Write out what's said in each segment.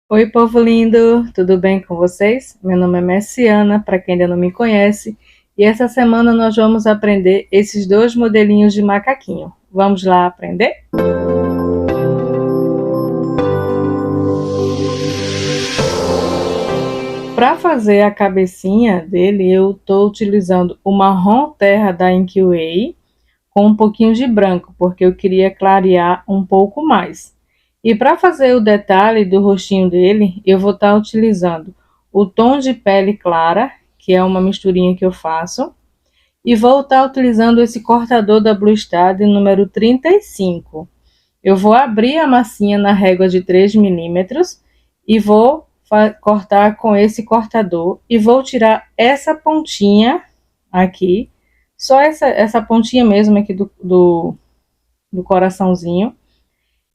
Oi, povo lindo, tudo bem com vocês? Meu nome é Messiana, para quem ainda não me conhece, e essa semana nós vamos aprender esses dois modelinhos de macaquinho. Vamos lá aprender? Para fazer a cabecinha dele, eu estou utilizando o marrom terra da Inkway com um pouquinho de branco, porque eu queria clarear um pouco mais. E para fazer o detalhe do rostinho dele, eu vou estar utilizando o tom de pele clara, que é uma misturinha que eu faço, e vou estar utilizando esse cortador da Blue Star de número 35. Eu vou abrir a massinha na régua de 3 milímetros e vou cortar com esse cortador e vou tirar essa pontinha aqui, só essa pontinha mesmo aqui do coraçãozinho,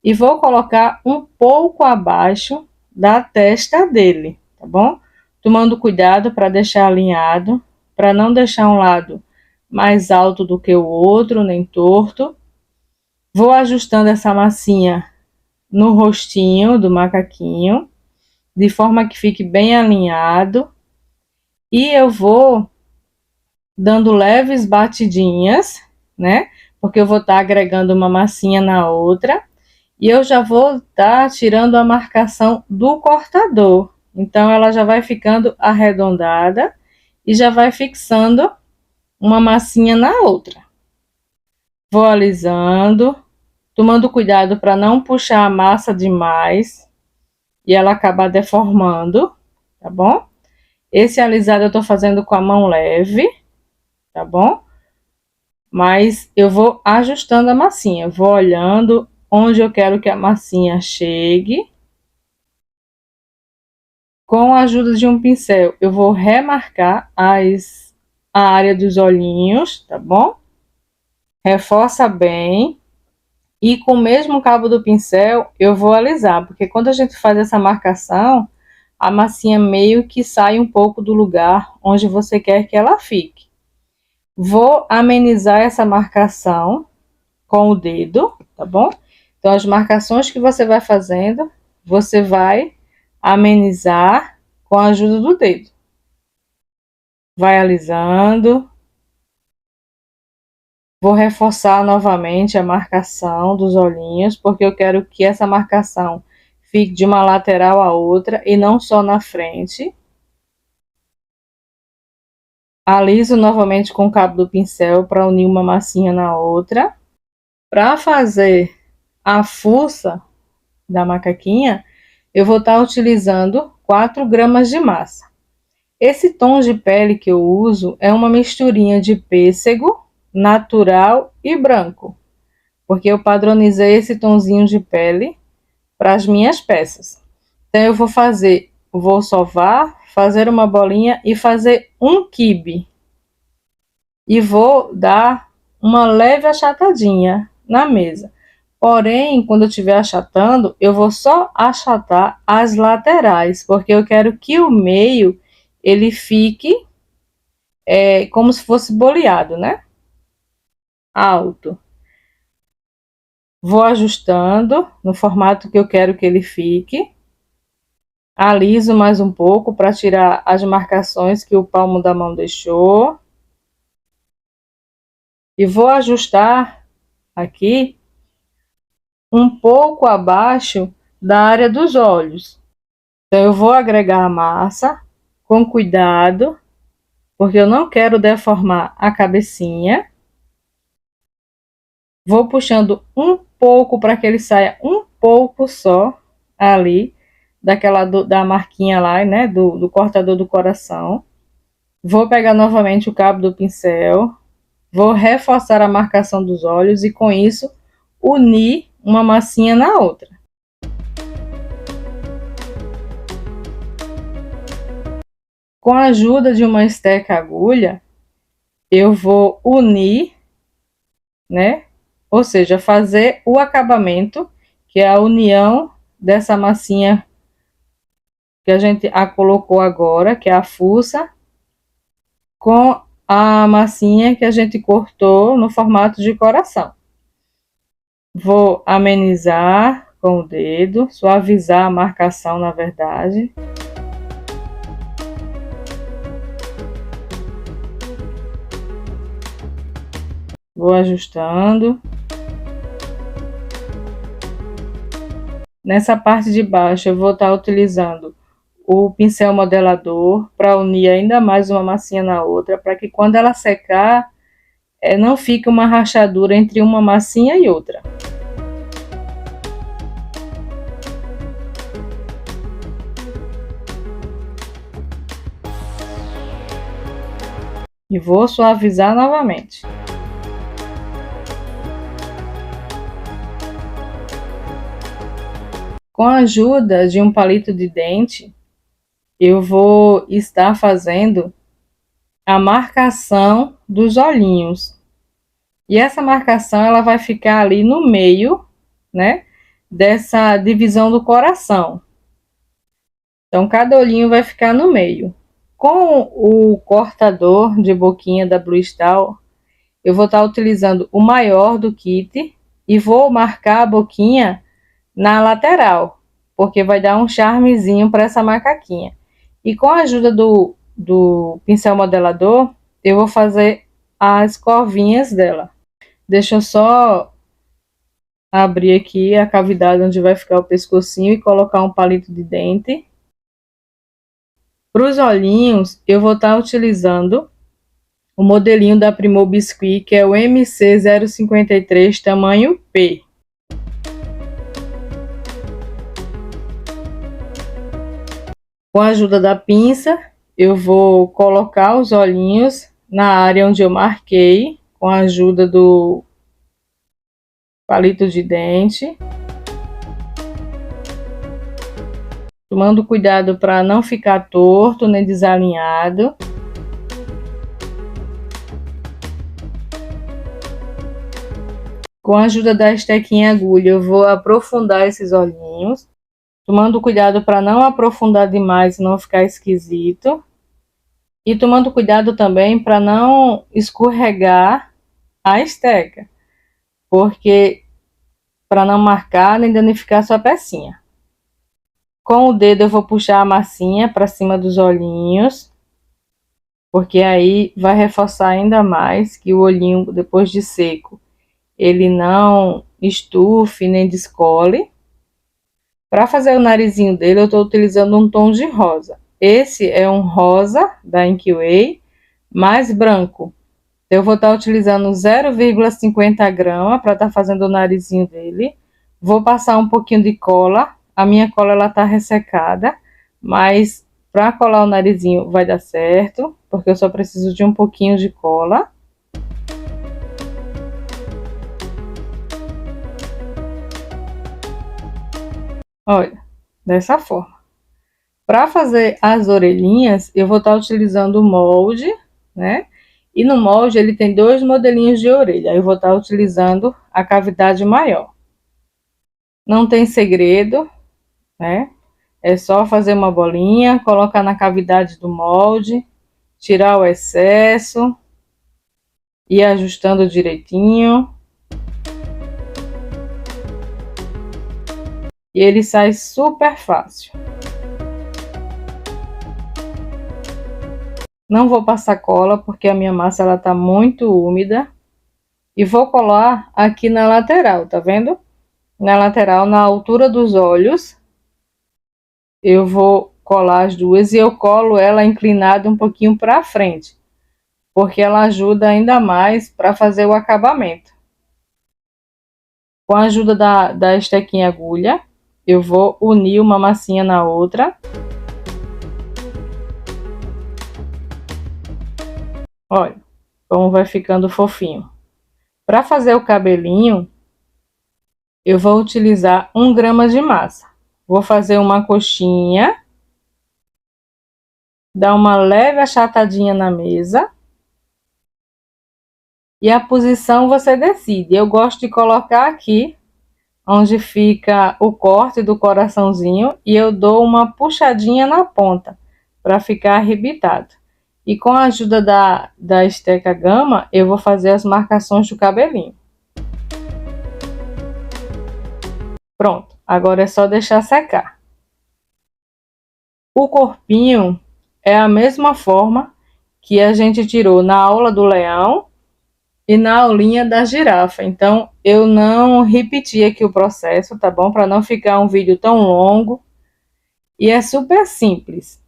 e vou colocar um pouco abaixo da testa dele, tá bom? Tomando cuidado para deixar alinhado, para não deixar um lado mais alto do que o outro, nem torto. Vou ajustando essa massinha no rostinho do macaquinho, de forma que fique bem alinhado. E eu vou dando leves batidinhas, né? Porque eu vou estar agregando uma massinha na outra. E eu já vou estar tirando a marcação do cortador. Então, ela já vai ficando arredondada e já vai fixando uma massinha na outra. Vou alisando, tomando cuidado para não puxar a massa demais e ela acabar deformando, tá bom? Esse alisado eu tô fazendo com a mão leve, tá bom? Mas eu vou ajustando a massinha, vou olhando onde eu quero que a massinha chegue. Com a ajuda de um pincel, eu vou remarcar a área dos olhinhos, tá bom? Reforça bem. E com o mesmo cabo do pincel, eu vou alisar, porque quando a gente faz essa marcação, a massinha meio que sai um pouco do lugar onde você quer que ela fique. Vou amenizar essa marcação com o dedo, tá bom? Então, as marcações que você vai fazendo, você vai amenizar com a ajuda do dedo. Vai alisando. Vou reforçar novamente a marcação dos olhinhos, porque eu quero que essa marcação fique de uma lateral a outra e não só na frente. Aliso novamente com o cabo do pincel para unir uma massinha na outra. Para fazer a fuça da macaquinha, eu vou estar utilizando 4 gramas de massa. Esse tom de pele que eu uso é uma misturinha de pêssego, natural e branco, porque eu padronizei esse tonzinho de pele para as minhas peças. Então eu vou sovar, fazer uma bolinha e fazer um quibe. E vou dar uma leve achatadinha na mesa. Porém, quando eu estiver achatando, eu vou só achatar as laterais, porque eu quero que o meio ele fique como se fosse boleado, né? Alto. Vou ajustando no formato que eu quero que ele fique. Aliso mais um pouco para tirar as marcações que o palmo da mão deixou. E vou ajustar aqui um pouco abaixo da área dos olhos. Então, eu vou agregar a massa com cuidado, porque eu não quero deformar a cabecinha. Vou puxando um pouco para que ele saia um pouco só ali da marquinha lá, né, do cortador do coração. Vou pegar novamente o cabo do pincel, vou reforçar a marcação dos olhos e com isso unir uma massinha na outra. Com a ajuda de uma esteca agulha, eu vou unir, né? Ou seja, fazer o acabamento, que é a união dessa massinha que a gente colocou agora, que é a fuça, com a massinha que a gente cortou no formato de coração. Vou amenizar com o dedo, suavizar a marcação, na verdade. Vou ajustando. Nessa parte de baixo eu vou estar utilizando o pincel modelador para unir ainda mais uma massinha na outra, para que quando ela secar, não fique uma rachadura entre uma massinha e outra. E vou suavizar novamente. Com a ajuda de um palito de dente, eu vou estar fazendo a marcação dos olhinhos. E essa marcação ela vai ficar ali no meio, né, dessa divisão do coração. Então, cada olhinho vai ficar no meio. Com o cortador de boquinha da Blue Style, eu vou estar utilizando o maior do kit e vou marcar a boquinha na lateral, porque vai dar um charmezinho para essa macaquinha. E com a ajuda do pincel modelador, eu vou fazer as corvinhas dela. Deixa eu só abrir aqui a cavidade onde vai ficar o pescocinho e colocar um palito de dente. Para os olhinhos, eu vou estar utilizando o modelinho da Primor Biscuit, que é o MC053, tamanho P. Com a ajuda da pinça, eu vou colocar os olhinhos na área onde eu marquei, com a ajuda do palito de dente. Tomando cuidado para não ficar torto nem desalinhado. Com a ajuda da estequinha agulha, eu vou aprofundar esses olhinhos. Tomando cuidado para não aprofundar demais e não ficar esquisito. E tomando cuidado também para não escorregar a esteca. Porque para não marcar nem danificar sua pecinha. Com o dedo eu vou puxar a massinha para cima dos olhinhos. Porque aí vai reforçar ainda mais que o olhinho, depois de seco, ele não estufe nem descole. Para fazer o narizinho dele, eu estou utilizando um tom de rosa. Esse é um rosa da Inkway, mais branco. Eu vou estar utilizando 0,50 grama para estar fazendo o narizinho dele. Vou passar um pouquinho de cola. A minha cola ela está ressecada, mas para colar o narizinho vai dar certo, porque eu só preciso de um pouquinho de cola. Olha, dessa forma. Para fazer as orelhinhas, eu vou estar utilizando o molde, né? E no molde ele tem dois modelinhos de orelha. Eu vou estar utilizando a cavidade maior. Não tem segredo, né? É só fazer uma bolinha, colocar na cavidade do molde, tirar o excesso, ir ajustando direitinho. E ele sai super fácil. Não vou passar cola porque a minha massa ela tá muito úmida. E vou colar aqui na lateral, tá vendo? Na lateral, na altura dos olhos. Eu vou colar as duas e eu colo ela inclinada um pouquinho para frente. Porque ela ajuda ainda mais para fazer o acabamento. Com a ajuda da estequinha agulha, eu vou unir uma massinha na outra. Olha como vai ficando fofinho. Para fazer o cabelinho, eu vou utilizar 1 grama de massa. Vou fazer uma coxinha. Dar uma leve achatadinha na mesa. E a posição você decide. Eu gosto de colocar aqui, onde fica o corte do coraçãozinho. E eu dou uma puxadinha na ponta, para ficar arrebitado. E com a ajuda da esteca gama, eu vou fazer as marcações do cabelinho. Pronto. Agora é só deixar secar. O corpinho é a mesma forma que a gente tirou na aula do leão e na aulinha da girafa. Então, eu não repeti aqui o processo, tá bom? Para não ficar um vídeo tão longo. E é super simples.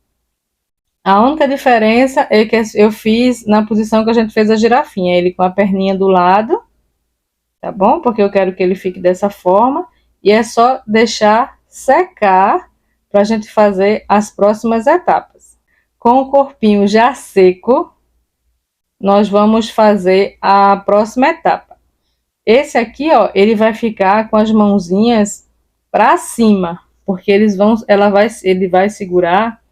A única diferença é que eu fiz na posição que a gente fez a girafinha, ele com a perninha do lado, tá bom? Porque eu quero que ele fique dessa forma. E é só deixar secar para a gente fazer as próximas etapas. Com o corpinho já seco, nós vamos fazer a próxima etapa. Esse aqui, ó, ele vai ficar com as mãozinhas para cima, porque ele vai segurar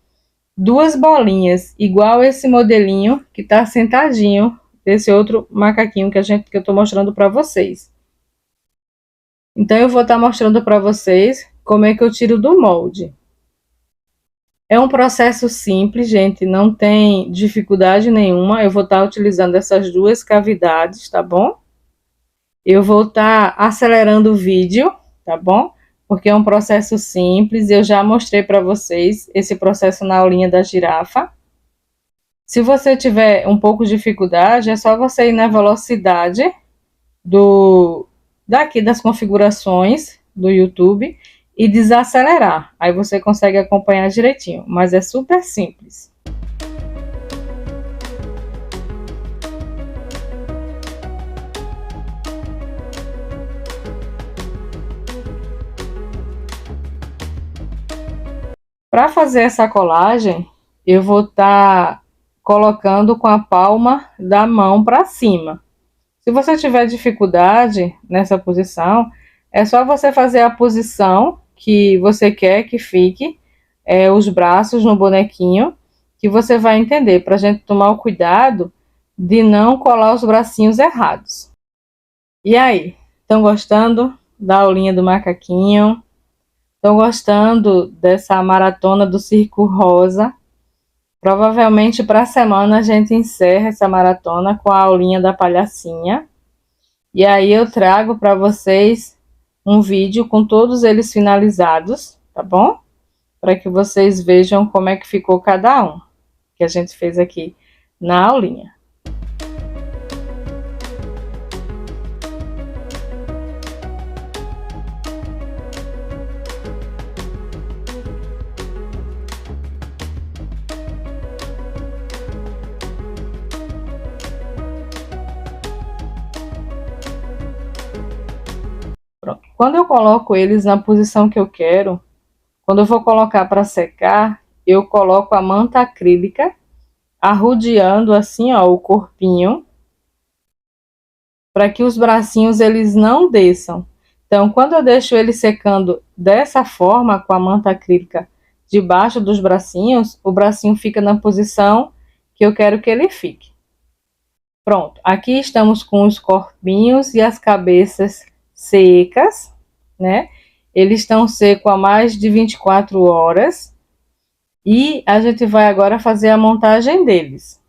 duas bolinhas, igual esse modelinho que tá sentadinho desse outro macaquinho que eu tô mostrando para vocês. Então eu vou estar mostrando para vocês como é que eu tiro do molde. É um processo simples, gente, não tem dificuldade nenhuma. Eu vou estar utilizando essas duas cavidades, tá bom? Eu vou estar acelerando o vídeo, tá bom? Porque é um processo simples, eu já mostrei para vocês esse processo na aulinha da girafa. Se você tiver um pouco de dificuldade, é só você ir na velocidade daqui das configurações do YouTube e desacelerar. Aí você consegue acompanhar direitinho, mas é super simples. Para fazer essa colagem, eu vou estar colocando com a palma da mão para cima. Se você tiver dificuldade nessa posição, é só você fazer a posição que você quer que fique os braços no bonequinho, que você vai entender, para a gente tomar o cuidado de não colar os bracinhos errados. E aí, estão gostando da aulinha do macaquinho? Estão gostando dessa maratona do Circo Rosa? Provavelmente para a semana a gente encerra essa maratona com a aulinha da palhacinha. E aí eu trago para vocês um vídeo com todos eles finalizados, tá bom? Para que vocês vejam como é que ficou cada um que a gente fez aqui na aulinha. Pronto. Quando eu coloco eles na posição que eu quero, quando eu vou colocar para secar, eu coloco a manta acrílica, arrodeando assim, ó, o corpinho, para que os bracinhos eles não desçam. Então, quando eu deixo ele secando dessa forma, com a manta acrílica debaixo dos bracinhos, o bracinho fica na posição que eu quero que ele fique. Pronto, aqui estamos com os corpinhos e as cabeças secas, né? Eles estão secos há mais de 24 horas e a gente vai agora fazer a montagem deles.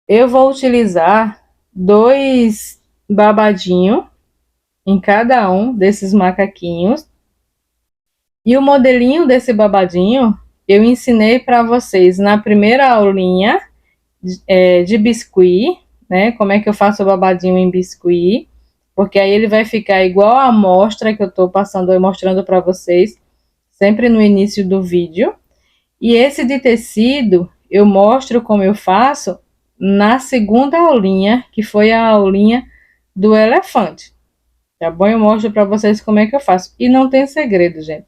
Eu vou utilizar 2 babadinhos em cada um desses macaquinhos. E o modelinho desse babadinho eu ensinei para vocês na primeira aulinha de biscuit, né? Como é que eu faço o babadinho em biscuit, porque aí ele vai ficar igual a amostra que eu estou passando e mostrando para vocês, sempre no início do vídeo. E esse de tecido eu mostro como eu faço na segunda aulinha, que foi a aulinha do elefante. Tá bom? Eu mostro para vocês como é que eu faço. E não tem segredo, gente.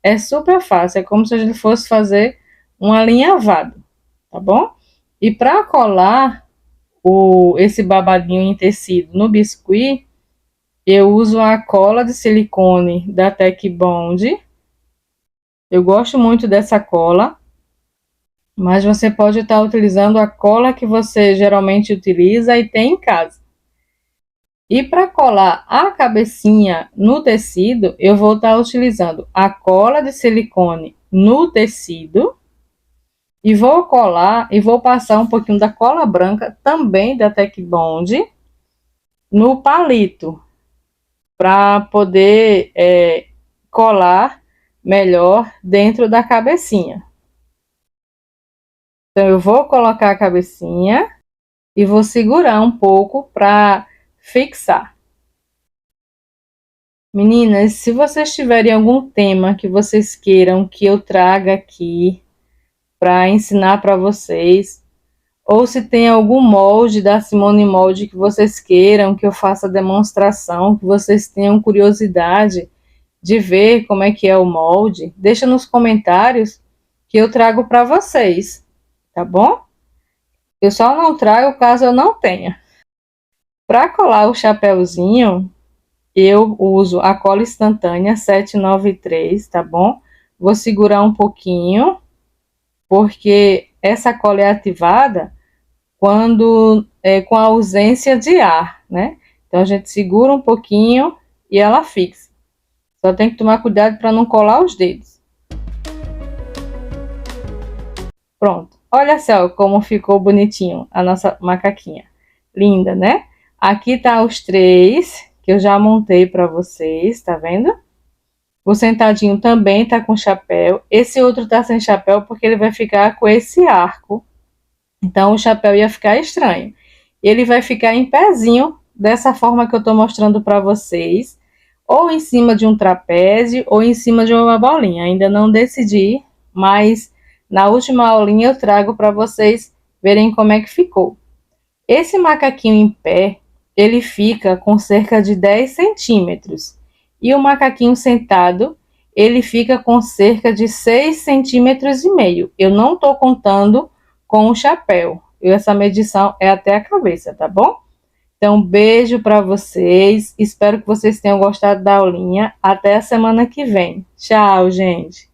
É super fácil, é como se a gente fosse fazer um alinhavado, tá bom? E para colar esse babadinho em tecido no biscuit, eu uso a cola de silicone da Tech Bond. Eu gosto muito dessa cola, mas você pode estar utilizando a cola que você geralmente utiliza e tem em casa. E para colar a cabecinha no tecido, eu vou estar utilizando a cola de silicone no tecido e vou colar e vou passar um pouquinho da cola branca também da Tech Bond no palito para poder colar melhor dentro da cabecinha. Então, eu vou colocar a cabecinha e vou segurar um pouco para fixar. Meninas, se vocês tiverem algum tema que vocês queiram que eu traga aqui para ensinar para vocês, ou se tem algum molde da Simone Molde que vocês queiram que eu faça demonstração, que vocês tenham curiosidade de ver como é que é o molde, deixa nos comentários que eu trago para vocês, tá bom? Eu só não trago caso eu não tenha. Para colar o chapéuzinho, eu uso a cola instantânea 793, tá bom? Vou segurar um pouquinho, porque essa cola é ativada quando com a ausência de ar, né? Então a gente segura um pouquinho e ela fixa. Só tem que tomar cuidado para não colar os dedos. Pronto. Olha só como ficou bonitinho a nossa macaquinha. Linda, né? Aqui tá os três que eu já montei para vocês, tá vendo? O sentadinho também tá com chapéu. Esse outro tá sem chapéu porque ele vai ficar com esse arco. Então o chapéu ia ficar estranho. Ele vai ficar em pezinho, dessa forma que eu tô mostrando para vocês. Ou em cima de um trapézio, ou em cima de uma bolinha. Ainda não decidi, mas na última aulinha eu trago para vocês verem como é que ficou. Esse macaquinho em pé, ele fica com cerca de 10 centímetros. E o macaquinho sentado, ele fica com cerca de 6,5 centímetros. Eu não estou contando com o chapéu. Essa medição é até a cabeça, tá bom? Então, beijo para vocês. Espero que vocês tenham gostado da aulinha. Até a semana que vem. Tchau, gente!